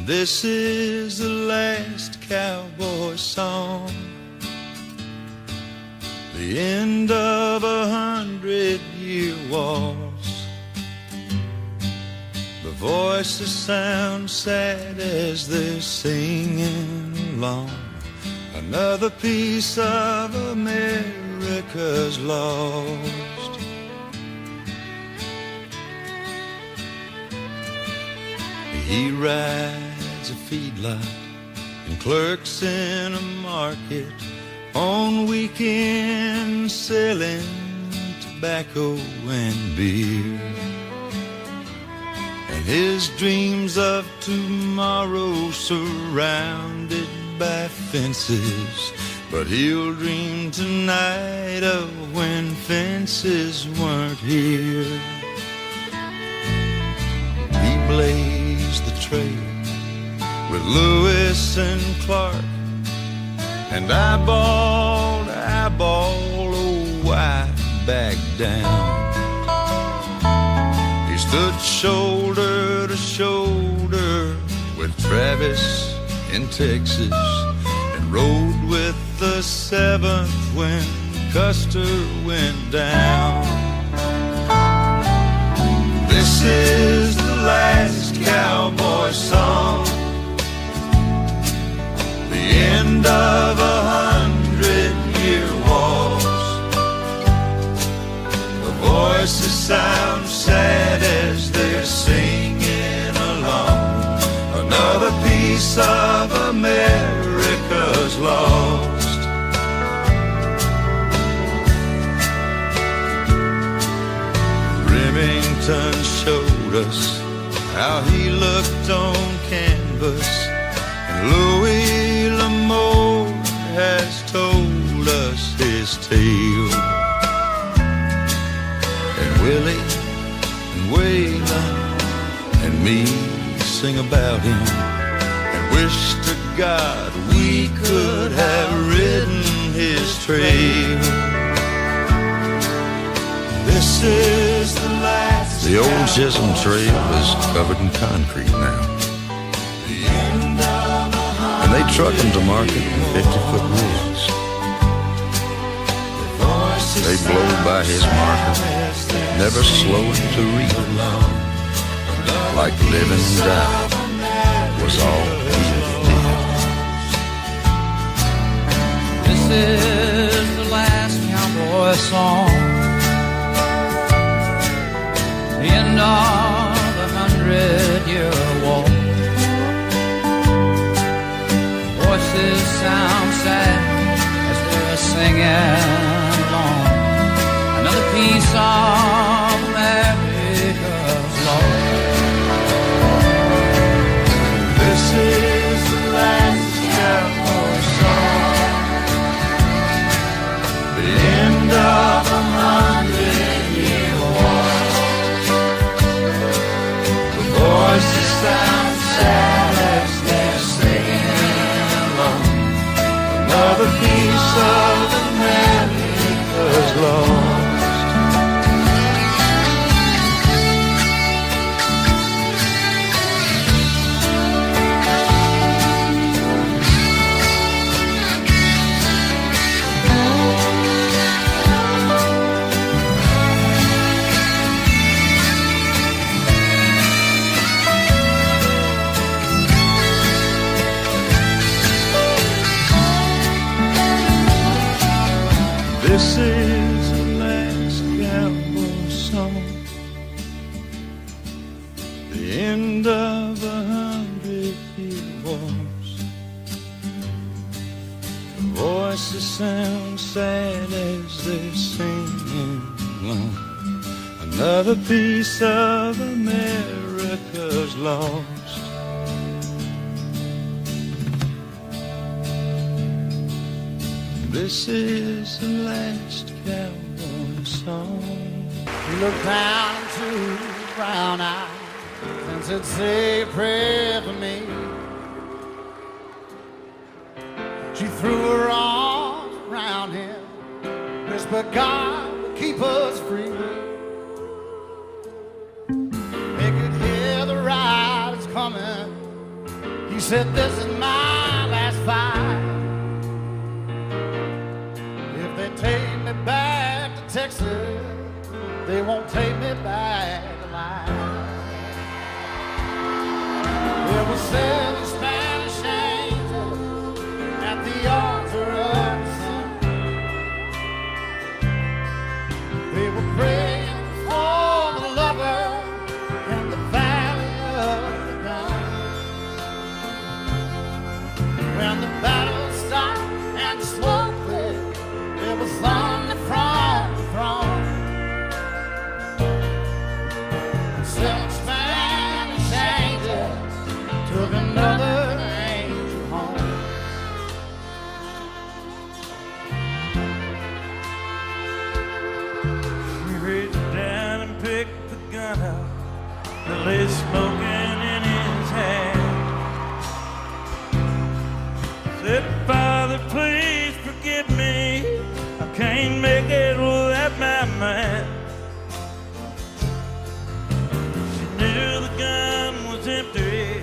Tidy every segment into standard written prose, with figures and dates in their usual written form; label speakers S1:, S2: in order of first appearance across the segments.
S1: This is the last cowboy song, the end of 100-year wars. The voices sound sad as they're singing along. Another piece of America's lost. He rides a feedlot and clerks in a market, on weekends selling tobacco and beer. And his dreams of tomorrow surrounded by fences, but he'll dream tonight of when fences weren't here. He blazed the trail with Lewis and Clark, and eyeball to eyeball, oh, why back down? He stood shoulder to shoulder with Travis in Texas, and rode with the 7th when Custer went down. This is the last cowboy song, the end of 100-year wars. The voices sound sad as they're singing along. Another piece of America's lost. Remington showed us how he looked on canvas, and Louis L'Amour has told us his tale. And Willie and Waylon and me sing about him, and wish to God we could have ridden his trail. This is the last.
S2: The old Chisholm Trail is covered in concrete now, and they truck them to market in 50-foot rigs. They blow by his marker, never slowing to read, like living and dying was all he did.
S3: This is the last cowboy song, the end of 100-year war. Voices sound sad as they're singing along. Another piece of America's lost.
S1: This is the last cowboy song, the end of 100-year war. The voices sound sad as they're singing along. Another piece of America's lost. This is the last cowboy song, the end of 100-year wars. The voices sound sad as they're singing along. Another piece of America's lost. This is the last cowboy song.
S4: He looked down into her brown eyes and said, say a prayer for me. She threw her arms around him, whispered, God will keep us free. They could hear the riders coming said, this is my last fight. If they take me back to Texas, they won't take me back alive. There were 7 Spanish angels at the altar of the sun. They were praying for the lover in the valley of the gun. When the battle stopped and the smoke cleared, there was thunder from the throne. 7 Spanish angels took another angel home.
S5: She reached down and picked the gun up that lay smoking in his hand. Said, Father, please forgive me. I can't make it without my man. She knew the gun was empty.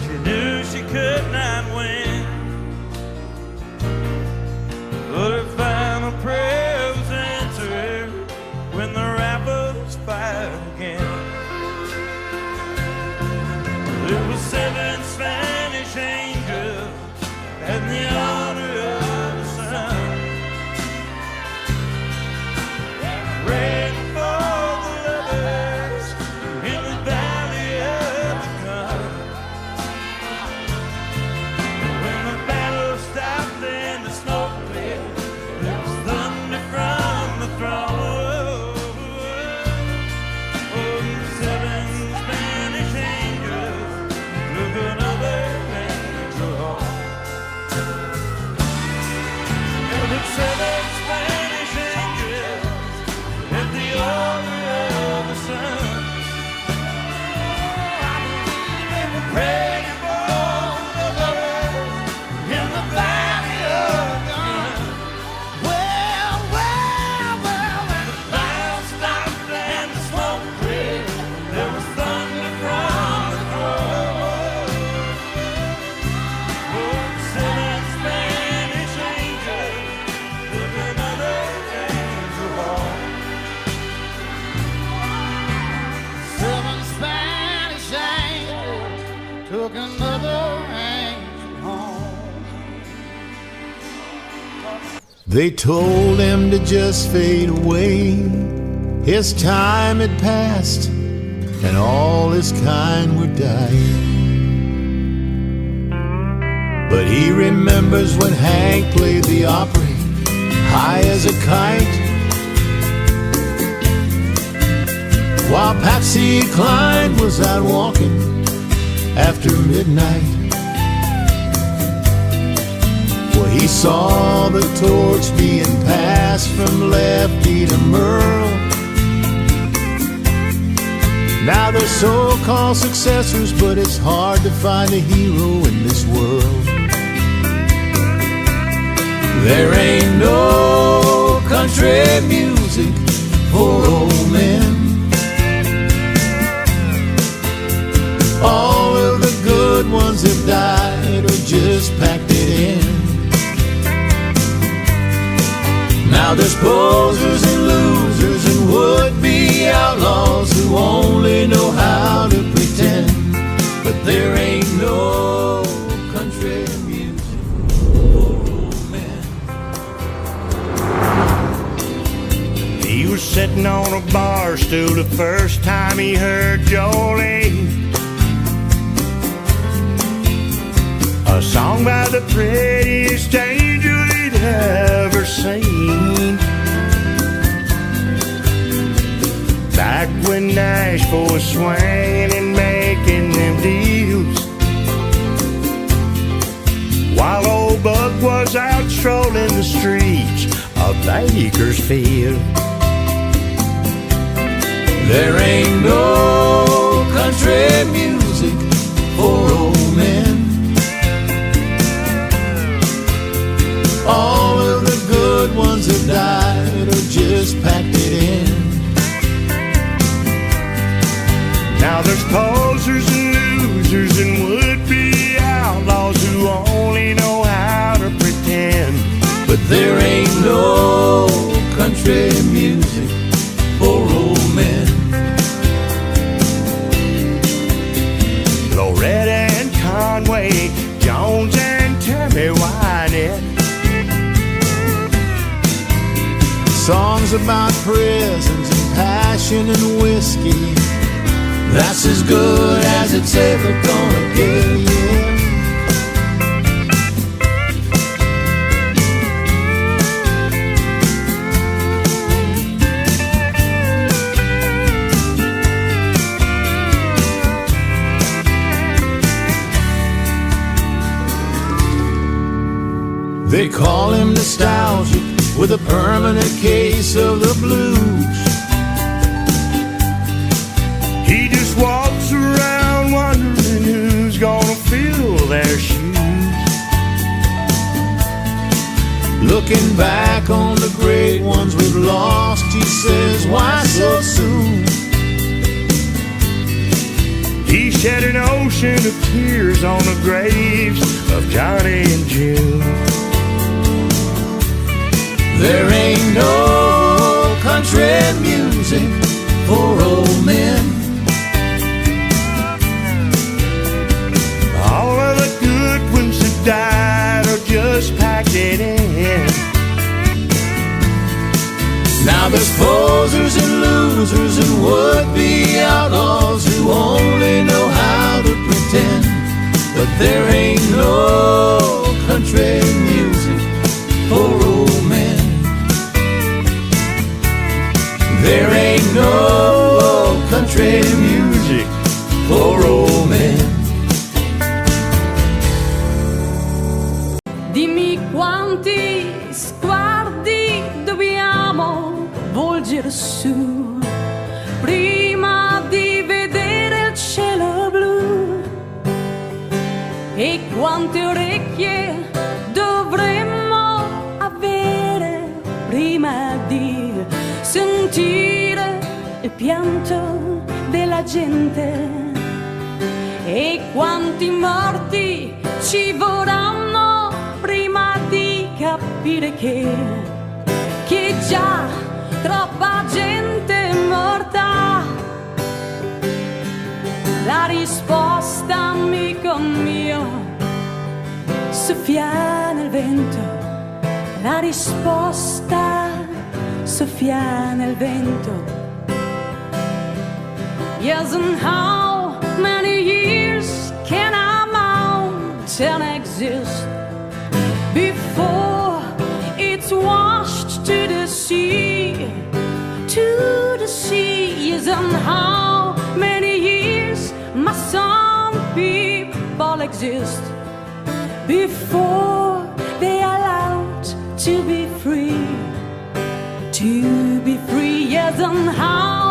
S5: She knew she could not win. But her final prayer was answered when the rifles fired again. There were 7 Spanish angels and the honor of the sun, praying for the lovers in the valley of the gun. When the battle stopped and the smoke cleared, there was thunder from the throne. Oh, 7 Spanish angels took another angel home. There were 7 Spanish angels at the altar of the sun, praying for the lovers in the valley of the gun.
S4: Well, well, well,
S5: When the battle stopped and the smoke cleared, there was thunder from the throne. Oh, 7 Spanish angels took another angel home.
S4: 7 Spanish angels took another angel home.
S6: They told him to just fade away. His time had passed, and all his kind were dying. But he remembers when Hank played the Opry, high as a kite, while Patsy Cline was out walking after midnight. Well, he saw the torch being passed from Lefty to Merle. Now they're so-called successors, but it's hard to find a hero in this world. There ain't no country music for old men. All of the good ones have died or just packed it in. Now there's posers and losers and would-be outlaws who only know how to pretend. But there ain't no country music for old men.
S7: He was sitting on a bar stool the first time he heard Jolene, a song by the prettiest angel he'd ever seen. Back when Nashville was swinging and making them deals, while old Buck was out strolling the streets of Bakersfield.
S6: There ain't no country music for old men. All of the good ones have died or just packed it in.
S7: Now there's posers and losers and would-be
S6: prisons and passion and whiskey. That's as good as it's ever gonna get, yeah. They call him nostalgic with a permanent case of the blues.
S7: He just walks around wondering who's gonna fill their shoes.
S6: Looking back on the great ones we've lost, he says, why so soon?
S7: He shed an ocean of tears on the graves of Johnny and June.
S6: There ain't no country music for old men.
S7: All of the good ones that died are just packing in.
S6: Now there's posers and losers and would-be outlaws who only know how to pretend. But there ain't no country music for old men. There ain't no country music for old men.
S8: Dimmi quanti sguardi dobbiamo volgere su prima di vedere il cielo blu, e quante orecchie dovremmo avere prima di sentire il pianto della gente, e quanti morti ci vorranno prima di capire che già troppa gente è morta. La risposta, amico mio, soffia nel vento. La risposta soffia nel vento. Yes, and how many years can a mountain exist before it's washed to the sea? To the sea. Yes, and how many years must some people exist before they are allowed to be free? To be free, yes, and how